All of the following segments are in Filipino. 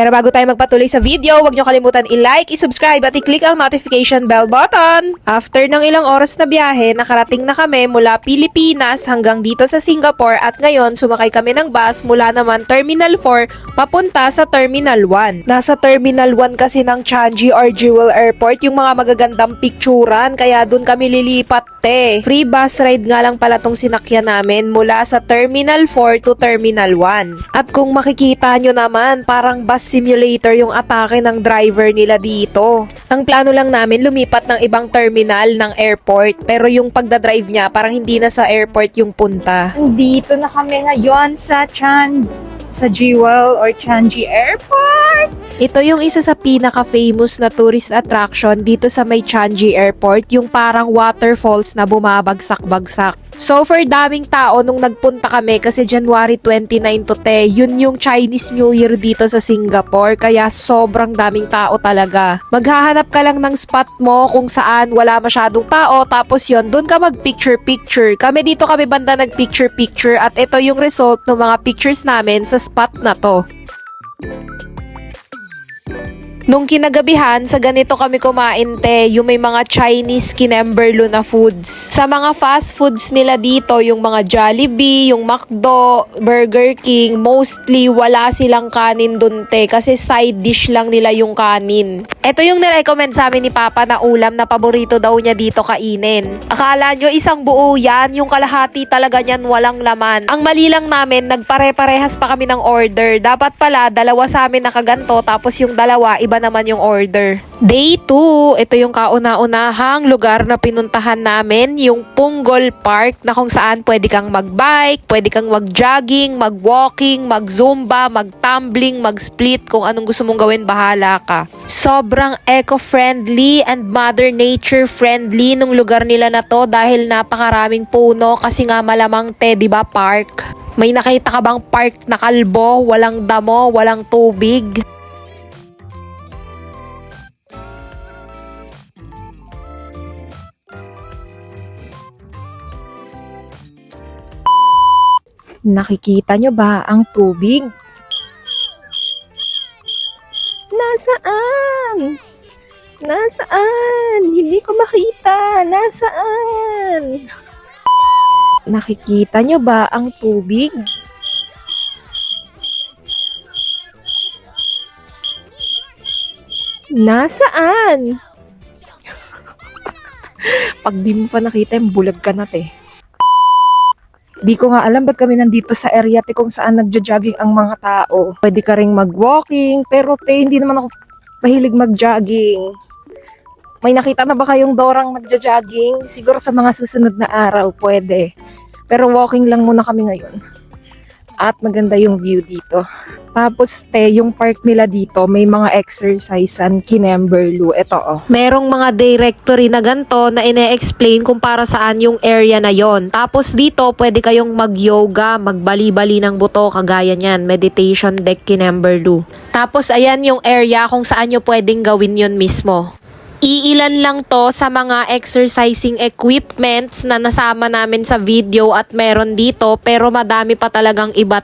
Pero bago tayo magpatuloy sa video, huwag nyo kalimutan i-like, i-subscribe at i-click ang notification bell button. After ng ilang oras na biyahe, nakarating na kami mula Pilipinas hanggang dito sa Singapore at ngayon sumakay kami ng bus mula naman Terminal 4 papunta sa Terminal 1. Nasa Terminal 1 kasi ng Changi or Jewel Airport yung mga magagandang picturan kaya dun kami lilipat te. Free bus ride nga lang pala tong sinakyan namin mula sa Terminal 4 to Terminal 1. At kung makikita nyo naman, parang bus simulator yung atake ng driver nila dito. Ang plano lang namin lumipat ng ibang terminal ng airport pero yung pagdadrive niya parang hindi na sa airport yung punta. Dito na kami ngayon sa Jewel or Changi Airport. Ito yung isa sa pinaka-famous na tourist attraction dito sa may Changi Airport, yung parang waterfalls na bumabagsak-bagsak. So for daming tao nung nagpunta kami kasi January 29 to yun yung Chinese New Year dito sa Singapore kaya sobrang daming tao talaga. Maghahanap ka lang ng spot mo kung saan wala masyadong tao tapos yun, dun ka mag-picture-picture. Kami dito kami banda nag-picture-picture at ito yung result ng mga pictures namin sa spot na to. Nung kinagabihan, sa ganito kami kumain yung may mga Chinese kinemberlo na foods. Sa mga fast foods nila dito, yung mga Jollibee, yung McDo, Burger King, mostly wala silang kanin dun kasi side dish lang nila yung kanin. Ito yung nirecommend sa amin ni Papa na ulam na paborito daw niya dito kainin. Akala nyo isang buo yan, yung kalahati talaga niyan walang laman. Ang mali lang namin, nagpare-parehas pa kami ng order. Dapat pala, dalawa sa amin nakaganto, tapos yung dalawa, iba naman yung order. Day 2, ito yung kauna-unahang lugar na pinuntahan namin, yung Punggol Park na kung saan pwede kang magbike, pwede kang mag-jogging, mag-walking, mag-zumba, mag-tumbling, mag-split, kung anong gusto mong gawin, bahala ka. Sobrang eco-friendly and mother nature friendly nung lugar nila na to dahil napakaraming puno kasi nga malamang diba park? May nakita ka bang park na kalbo, walang damo, walang tubig? Nakikita nyo ba ang tubig? Nasaan? Nasaan? Hindi ko makita. Nasaan? Nakikita nyo ba ang tubig? Nasaan? Pag di mo pa nakita, bulag ka na Di ko nga alam ba't kami nandito sa area kung saan nagjo-jogging ang mga tao. Pwede ka ring mag-walking, pero hindi naman ako mahilig mag-jogging. May nakita na ba kayong dorang nagjo-jogging? Siguro sa mga susunod na araw, pwede. Pero walking lang muna kami ngayon. At maganda yung view dito. Tapos yung park nila dito, may mga exercisean, kinemberlo. Ito merong mga directory na ganito na ine-explain kung para saan yung area na yon. Tapos dito, pwede kayong mag-yoga, magbali-bali ng buto, kagaya niyan, meditation deck, kinemberlo. Tapos ayan yung area kung saan nyo pwedeng gawin yon mismo. Iilan lang to sa mga exercising equipments na nasama namin sa video at meron dito pero madami pa talagang iba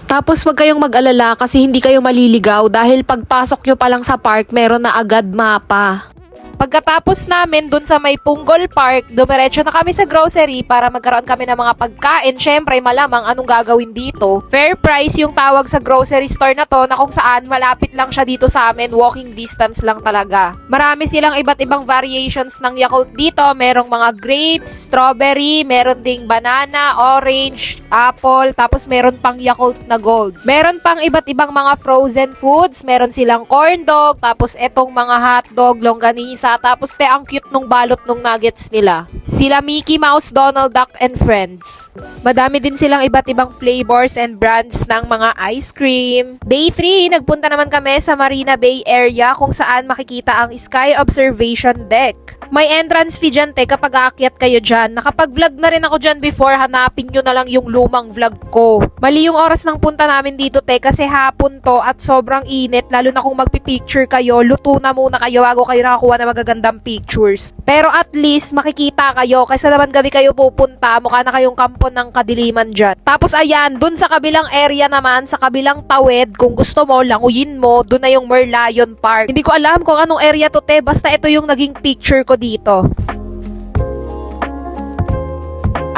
Tapos wag kayong mag-alala kasi hindi kayo maliligaw dahil pagpasok nyo pa lang sa park meron na agad mapa. Pagkatapos namin dun sa may Punggol Park, dumiretso na kami sa grocery para magkaroon kami ng mga pagkain. Syempre, malamang anong gagawin dito. Fair price yung tawag sa grocery store na to na kung saan malapit lang siya dito sa amin. Walking distance lang talaga. Marami silang iba't ibang variations ng Yakult dito. Merong mga grapes, strawberry, meron ding banana, orange, apple, tapos meron pang Yakult na gold. Meron pang iba't ibang mga frozen foods. Meron silang corn dog, tapos etong mga hotdog, longganisa, tapos ang cute nung balot nung nuggets nila. Sila Mickey Mouse, Donald Duck, and Friends. Madami din silang iba't ibang flavors and brands ng mga ice cream. Day 3, nagpunta naman kami sa Marina Bay area kung saan makikita ang Sky Observation Deck. May entrance fee dyan, kapag aakyat kayo dyan. Nakapag-vlog na rin ako dyan before, hanapin nyo na lang yung lumang vlog ko. Mali yung oras ng punta namin dito, kasi hapon to at sobrang init, lalo na kung magpipicture kayo, luto na muna kayo bago kayo nakakuha na magagandang pictures. Pero at least makikita kayo kaysa naman gabi kayo pupunta, mukha na kayong kampo ng kadiliman dyan. Tapos ayan, dun sa kabilang area naman, sa kabilang tawid, kung gusto mo, languyin mo, dun na yung Merlion Park. Hindi ko alam kung anong area to te, basta ito yung naging picture ko dito.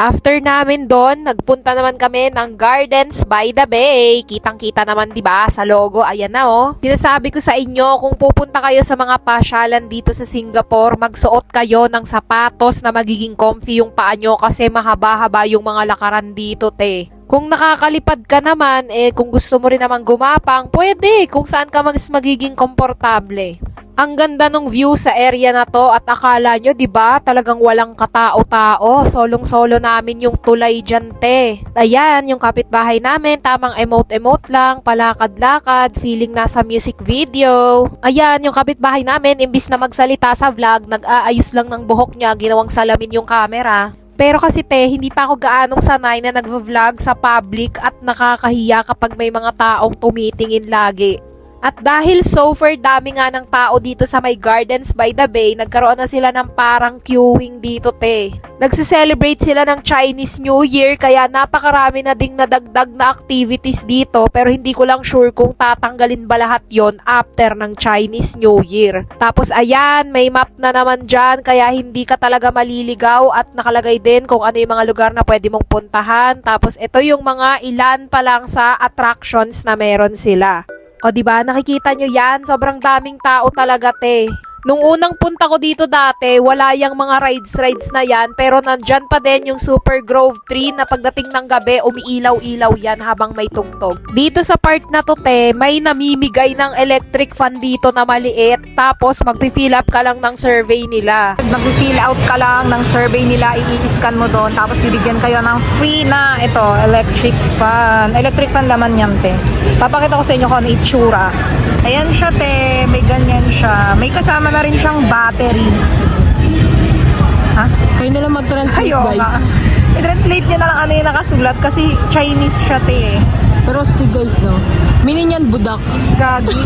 After namin doon, nagpunta naman kami ng Gardens by the Bay. Kitang-kita naman 'di ba sa logo, ayan na oh. Sinasabi ko sa inyo, kung pupunta kayo sa mga pasyalan dito sa Singapore, magsuot kayo ng sapatos na magiging comfy yung paa nyo kasi mahaba-haba yung mga lakaran dito, te. Kung nakakalipad ka naman, kung gusto mo rin naman gumapang, pwede kung saan ka magiging komportable. Ang ganda ng view sa area na to at akala nyo, 'di ba, talagang walang katao-tao. Solong-solo namin yung tulay dyan, te. Ayan, yung kapitbahay namin, tamang emote-emote lang, palakad-lakad, feeling nasa music video. Ayan, yung kapitbahay namin, imbis na magsalita sa vlog, nag-aayos lang ng buhok niya, ginawang salamin yung camera. Pero kasi te, hindi pa ako gaanong sanay na nag-vlog sa public at nakakahiya kapag may mga taong tumitingin lagi. At dahil so far dami nga ng tao dito sa may Gardens by the Bay, nagkaroon na sila ng parang queuing dito, te. Nagse-celebrate sila ng Chinese New Year kaya napakarami na ding nadagdag na activities dito, pero hindi ko lang sure kung tatanggalin ba lahat yon after ng Chinese New Year. Tapos ayan, may map na naman dyan kaya hindi ka talaga maliligaw at nakalagay din kung ano yung mga lugar na pwede mong puntahan. Tapos ito yung mga ilan pa lang sa attractions na meron sila. O diba, nakikita nyo yan? Sobrang daming tao talaga, te. Nung unang punta ko dito dati, wala yung mga rides na yan, pero nandyan pa din yung Super Grove Tree na pagdating ng gabi, umiilaw-ilaw yan habang may tugtog. Dito sa part na to, te, may namimigay ng electric fan dito na maliit, tapos magpi-fill up ka lang ng survey nila. Mag-fill out ka lang ng survey nila, i-scan mo doon, tapos bibigyan kayo ng free na ito, electric fan. Electric fan laman yan, te. Papakita ko sa inyo kung ano itsura. Ayan siya, te. May ganyan siya. May kasama na rin siyang battery. Ha? Kayo na lang mag-translate, Ayaw guys. nga. I-translate niya na lang ano yung nakasulat kasi Chinese siya, te. Pero still, guys, no? Meaning yan, budak. Gagi.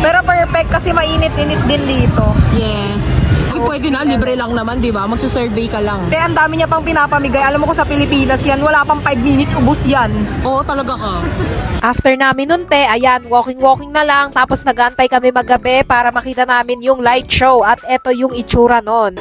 Pero perfect kasi mainit-init din dito. Yes. Uy, pwede na. Libre lang naman, di ba? Magsusurvey ka lang. Te, ang dami niya pang pinapamigay. Alam mo ko sa Pilipinas yan, wala pang 5 minutes, ubos yan. Oo, talaga ka. After namin nun, te, ayan, walking na lang, tapos nagantay kami magabi para makita namin yung light show at eto yung itsura nun.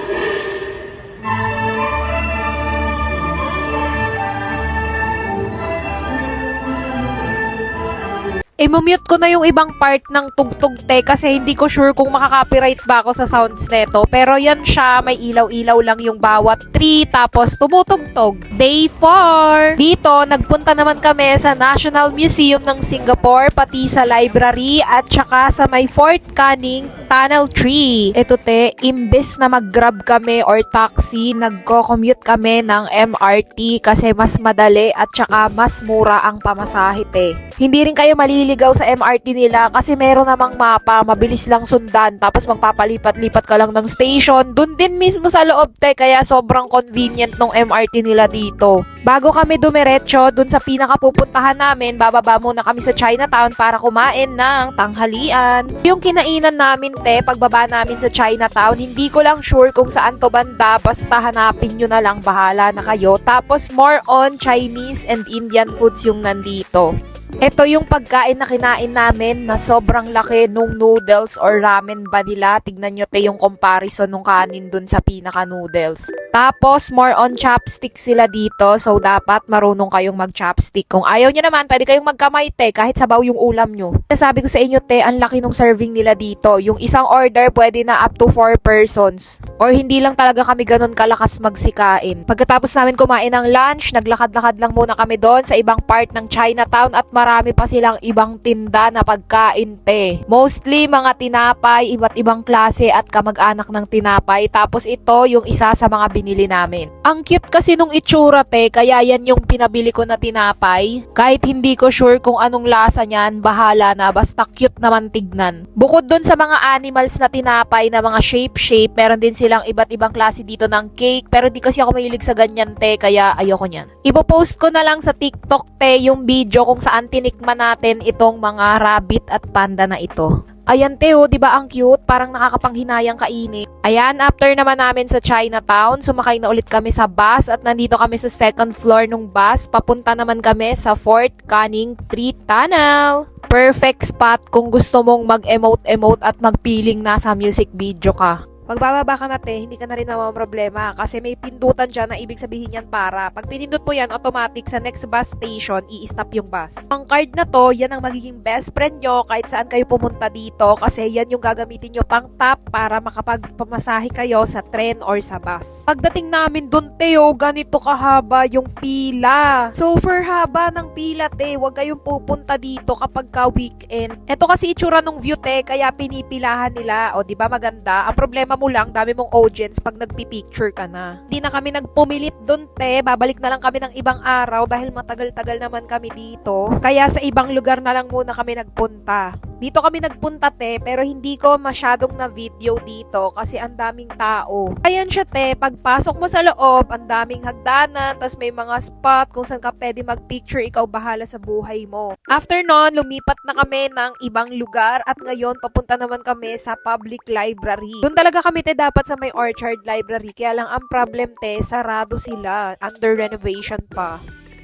I-mute ko na yung ibang part ng tugtog, te, kasi hindi ko sure kung makaka-copyright ba ako sa sounds neto. Pero yan siya, may ilaw-ilaw lang yung bawat tree, tapos tumutugtog. Day 4! Dito, nagpunta naman kami sa National Museum ng Singapore, pati sa library, at saka sa may Fort Canning Tunnel Tree. Ito, te, imbes na mag-grab kami or taxi, nagko-commute kami ng MRT kasi mas madali at saka mas mura ang pamasahe, te. Hindi rin kayo maliligaw sa MRT nila kasi meron namang mapa, mabilis lang sundan, tapos magpapalipat-lipat ka lang ng station, dun din mismo sa loob, te, kaya sobrang convenient ng MRT nila dito. Bago kami dumiretso dun sa pinakapupuntahan namin, bababa muna kami sa Chinatown para kumain ng tanghalian. Yung kinainan namin, te, pagbaba namin sa Chinatown, hindi ko lang sure kung saan to banda, basta hanapin nyo na lang, bahala na kayo. Tapos more on Chinese and Indian foods yung nandito. Ito yung pagkain na kinain namin na sobrang laki nung noodles or ramen ba nila. Tignan nyo, te, yung comparison nung kanin dun sa pinaka-noodles. Tapos, more on chopstick sila dito. So, dapat marunong kayong mag-chopstick. Kung ayaw nyo naman, pwede kayong magkamay, te, kahit sabaw yung ulam nyo. Sabi ko sa inyo, te, ang laki nung serving nila dito. Yung isang order, pwede na up to 4 persons. Or hindi lang talaga kami ganun kalakas magsikain. Pagkatapos namin kumain ng lunch, naglakad-lakad lang muna kami doon sa ibang part ng Chinatown at marami pa silang ibang tinda na pagkain, te. Mostly mga tinapay, iba't ibang klase at kamag-anak ng tinapay. Tapos ito yung isa sa mga binili namin. Ang cute kasi nung itsura, te, kaya yan yung pinabili ko na tinapay. Kahit hindi ko sure kung anong lasa niyan, bahala na, basta cute naman tignan. Bukod dun sa mga animals na tinapay na mga shape, meron din silang iba't ibang klase dito ng cake. Pero di kasi ako mahilig sa ganyan, te, kaya ayoko niyan. Ipopost ko na lang sa TikTok, te, yung video kung saan tinikman natin itong mga rabbit at panda na ito. Ayan Teo, di ba ang cute? Parang nakakapanghinayang kainin. Ayan, after naman namin sa Chinatown, sumakay na ulit kami sa bus at nandito kami sa second floor ng bus. Papunta naman kami sa Fort Canning Tree Tunnel. Perfect spot kung gusto mong mag-emote-emote at mag-feeling nasa music video ka. Magbababa ka na te, hindi ka na rin problema kasi may pindutan dyan na ibig sabihin yan para. Pag pinindot mo yan, automatic sa next bus station, i-stop yung bus. Ang card na to, yan ang magiging best friend nyo kahit saan kayo pumunta dito kasi yan yung gagamitin nyo pang tap para makapagpamasahe kayo sa tren or sa bus. Pagdating namin dun Teo, ganito kahaba yung pila. So for haba ng pila te, huwag kayong pupunta dito kapag ka weekend. Ito kasi itsura ng view te, kaya pinipilahan nila. O di ba maganda? Ang problema mo lang, dami mong audience pag nagpipicture ka na. Hindi na kami nagpumilit dun te, babalik na lang kami ng ibang araw dahil matagal-tagal naman kami dito. Kaya sa ibang lugar na lang muna kami nagpunta. Dito kami nagpunta te, pero hindi ko masyadong na video dito kasi ang daming tao. Ayan siya te, pagpasok mo sa loob, ang daming hagdanan, tas may mga spot kung saan ka pwede magpicture, ikaw bahala sa buhay mo. After nun, lumipat na kami ng ibang lugar at ngayon papunta naman kami sa public library. Doon talaga kami te dapat sa may Orchard Library, kaya lang ang problem te, sarado sila, under renovation pa.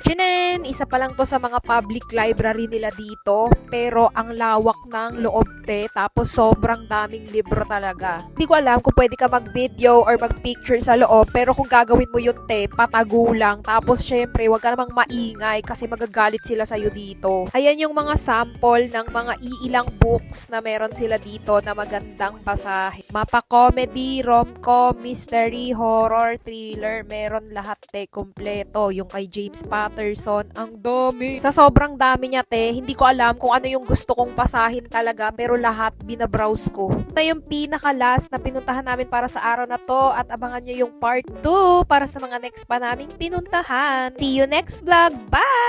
Chinen, isa pa lang to sa mga public library nila dito, pero ang lawak ng loob te, tapos sobrang daming libro talaga. Hindi ko alam kung pwede ka mag-video or mag-picture sa loob, pero kung gagawin mo yun te, patago lang, tapos syempre, wag ka namang maingay kasi magagalit sila sa'yo dito. Ayan yung mga sample ng mga iilang books na meron sila dito na magandang basahin. Mapa comedy, rom-com, mystery, horror, thriller, meron lahat te, kompleto. Yung kay James Patterson, ang dami. Sa sobrang dami niya te, hindi ko alam kung ano yung gusto kong basahin talaga, pero lahat binabrowse ko. Ito yung pinaka-last na pinuntahan namin para sa araw na to at abangan nyo yung part 2 para sa mga next pa naming pinuntahan. See you next vlog. Bye!